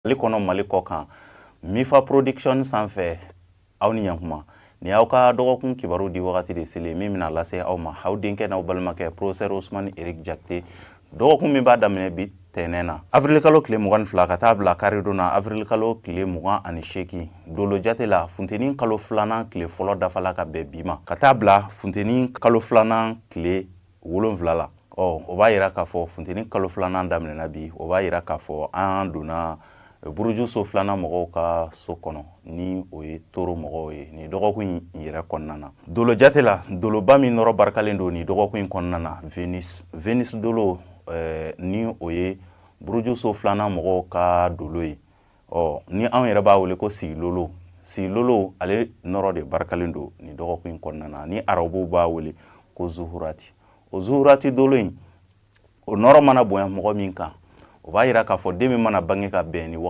Mali kɔnɔ Mali kɔ kan Mifa Production sanfɛ aw ni ɲankuma ni y'aw ka dɔgɔkun kibaru di wagati de selen min bɛna lase aw ma aw denkɛ n'aw balimakɛ professeur Usmani Eric Jakite dɔgɔkun min b'a daminɛ bi tɛnɛn na avril kalo tile 22 ka taa bila karidon na avril kalo tile 28 dolo jate la funteni kalo filanan tile fɔlɔ dafala ka bɛn bi ma ka taa bila funteni kalo filanan tile 7 la o b'a yira k'a fɔ funteni kalo filanan daminɛna bi o b'a yira k'a fɔ an donna buruju so filanan mɔgɔw ka so kɔnɔ ni o ye toro mɔgɔw ye ni dɔgɔkun in yɛrɛ kɔnɔna na dolo jate la doloba min nɔrɔ barikalen don ni dɔgɔkun in kɔnɔna na Venus dolo ni o ye buruju so filanan mɔgɔw ka dolo ye ni anw yɛrɛ b'a wele ko sigilolo ale nɔrɔ de barikalen don ni dɔgɔkun in kɔnɔna na ni arabuw b'a wele ko zuhurati o zuhurati dolo in o nɔrɔ mana bonya mɔgɔ min kan o b'a yira k'a fɔ den min mana bange ka bɛn ni wagati